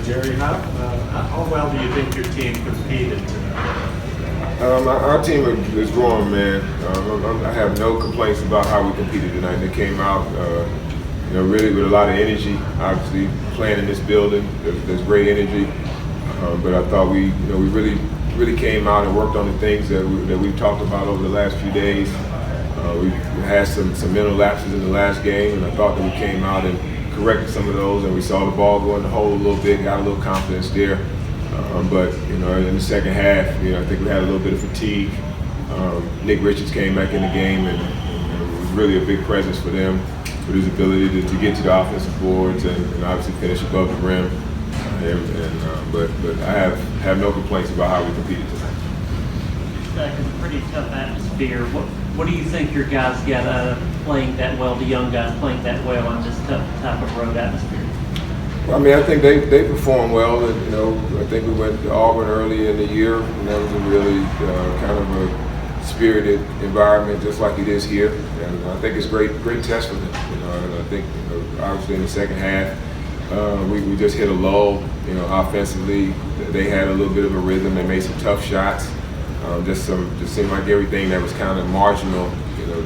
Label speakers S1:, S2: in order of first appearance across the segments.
S1: Jerry, how well do you think your team competed tonight?
S2: Our team is growing, man. I have no complaints about how we competed tonight. They came out, really with a lot of energy. Obviously, playing in this building, there's great energy. But I thought we really came out and worked on the things that we've talked about over the last few days. We had some mental lapses in the last game, and I thought that we came out and corrected some of those, and we saw the ball go in the hole a little bit, got a little confidence there. But in the second half, I think we had a little bit of fatigue. Nick Richards came back in the game, and was really a big presence for them with his ability to get to the offensive boards and obviously finish above the rim. But I have no complaints about how we competed tonight.
S3: It's a pretty tough atmosphere. What do you think your guys got out of playing that well, the young guys playing that well in this tough type of road atmosphere?
S2: Well, I think they performed well. And, I think we went to Auburn early in the year, and that was a really kind of a spirited environment, just like it is here. And I think it's great test for them. And I think obviously in the second half, we just hit a lull. Offensively, they had a little bit of a rhythm. They made some tough shots. Just seemed like everything that was kind of marginal,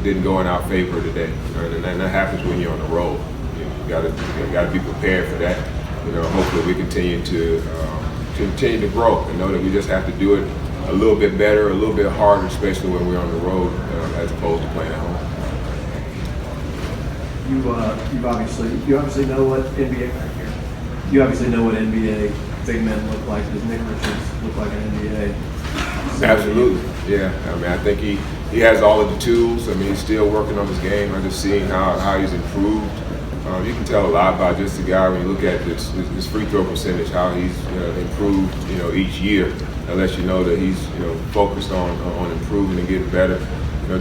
S2: didn't go in our favor today. And that happens when you're on the road. You got to be prepared for that. Hopefully we continue to grow and know that we just have to do it a little bit better, a little bit harder, especially when we're on the road as opposed to playing at home.
S4: You obviously know what NBA right here. You obviously know what NBA big men look like. Does Nick Richards look like an NBA?
S2: Absolutely, yeah. I think he has all of the tools. He's still working on his game. I'm just seeing how he's improved. You can tell a lot about just the guy when you look at his free throw percentage, how he's improved each year. That lets you know that he's focused on improving and getting better.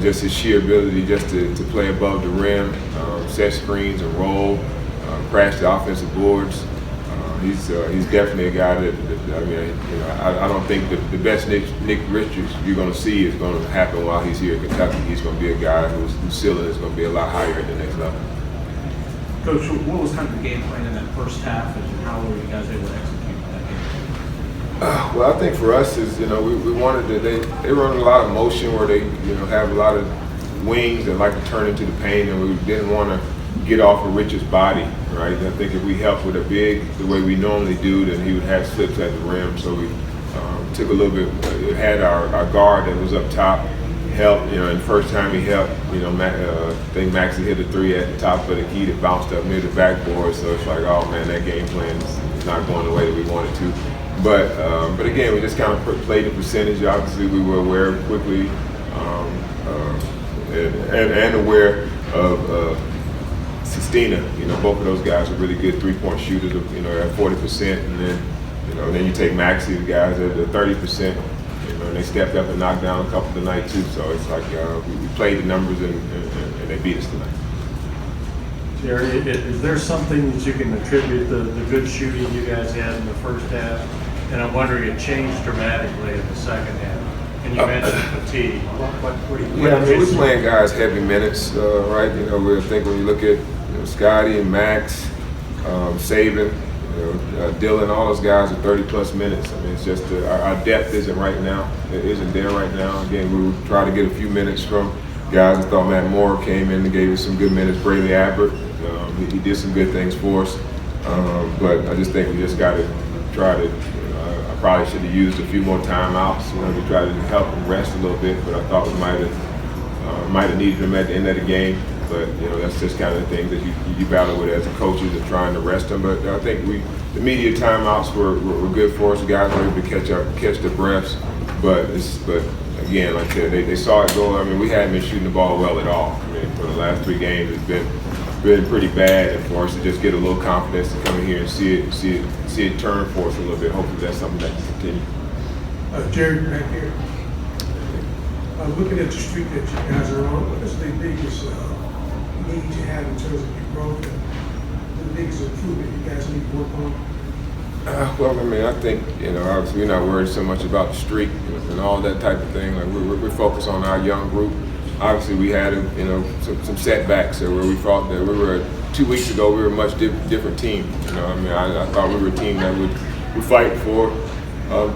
S2: Just his sheer ability just to play above the rim, set screens and roll, crash the offensive boards. He's definitely a guy that I don't think the best Nick Richards you're going to see is going to happen while he's here in Kentucky. He's going to be a guy whose ceiling is going to be a lot higher at the next level.
S1: Coach, what was kind of the game plan in that first half, and how were you guys able to execute that game?
S2: Well, I think for us is we wanted to they run a lot of motion where they have a lot of wings that like to turn into the paint, and we didn't want to get off of Richard's body, right? I think if we helped with a big the way we normally do, then he would have slips at the rim. So we took a little bit. Had our guard that was up top help. And the first time he helped, I think Maxie hit a three at the top of the key that bounced up near the backboard. So it's like, oh man, that game plan is not going the way that we wanted to. But again, we just kind of played the percentage. Obviously, we were aware quickly and aware of Sistina. Both of those guys are really good three-point shooters. At 40%, and then you take Maxie, the guys at 30%. And they stepped up and knocked down a couple tonight too. So it's like we played the numbers and they beat us tonight.
S1: Jerry, is there something that you can attribute the good shooting you guys had in the first half? And I'm wondering, it changed dramatically in the second half. And you mentioned fatigue.
S2: We're playing guys heavy minutes, right? I think when you look at Scotty and Max, Saban, Dylan, all those guys are 30-plus minutes. It's just our depth isn't right now. It isn't there right now. Again, we would try to get a few minutes from guys. I thought Matt Moore came in and gave us some good minutes. Brayley Abbott, he did some good things for us. But I just think we just got to try to. I probably should have used a few more timeouts, to try to help them rest a little bit. But I thought we might have needed them at the end of the game. But that's just kind of the things that you battle with as a coaches of trying to rest them. But I think the media timeouts were good for us. The guys were able to catch their breaths. But again, like I said, they saw it go. We hadn't been shooting the ball well at all. For the last 3 games, it's been pretty bad. And for us to just get a little confidence to come in here and see it turn for us a little bit. Hopefully, that's something that can continue.
S5: Jerry, right here. Looking at the streak that you guys are on, what is the biggest need you have in terms of your growth and the biggest improvement you guys need to work on?
S2: I think, obviously we're not worried so much about the streak and all that type of thing. Like we're focused on our young group. Obviously we had, some setbacks where we thought that we were 2 weeks ago, we were a much different team. You know, I mean, I thought we were a team that would fight for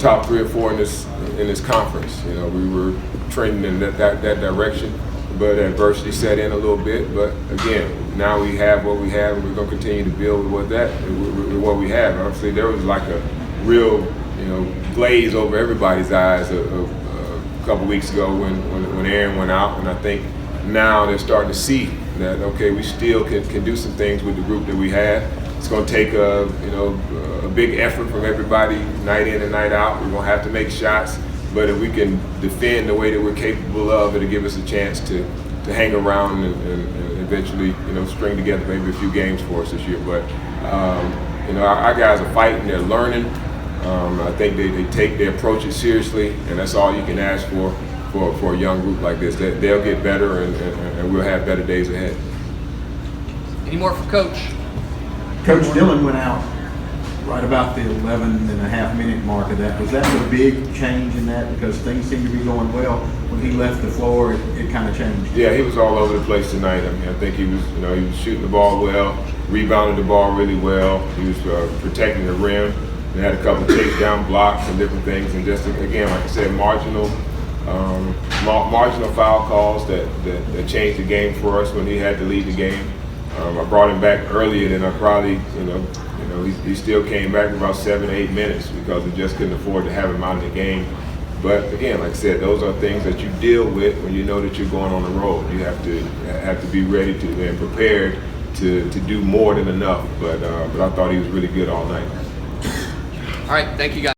S2: top 3 or 4 in this conference. You know, we were trending in that direction, but adversity set in a little bit. But again, now we have what we have, and we're going to continue to build with what we have. Obviously, there was like a real, glaze over everybody's eyes a couple weeks ago when Aaron went out, and I think now they're starting to see that, okay, we still can do some things with the group that we have. It's going to take a big effort from everybody night in and night out. We're going to have to make shots, but if we can defend the way that we're capable of, it'll give us a chance to hang around and eventually, string together maybe a few games for us this year. But our guys are fighting, they're learning. I think they approach it seriously, and that's all you can ask for a young group like this. They'll get better, and we'll have better days ahead.
S6: Any more for Coach?
S7: Coach Dillon went out right about the 11.5-minute mark of that. Was that a big change in that? Because things seemed to be going well. When he left the floor, it kind of changed.
S2: Yeah, he was all over the place tonight. I mean, I think he was shooting the ball well, rebounded the ball really well. He was protecting the rim. They had a couple of takedown blocks and different things, and just again, like I said, marginal foul calls that changed the game for us when he had to lead the game. I brought him back earlier than I probably, he still came back about 7 or 8 minutes because we just couldn't afford to have him out of the game. But again, like I said, those are things that you deal with when you know that you're going on the road. You have to be ready to and prepared to do more than enough. But I thought he was really good all night.
S6: All right, thank you guys.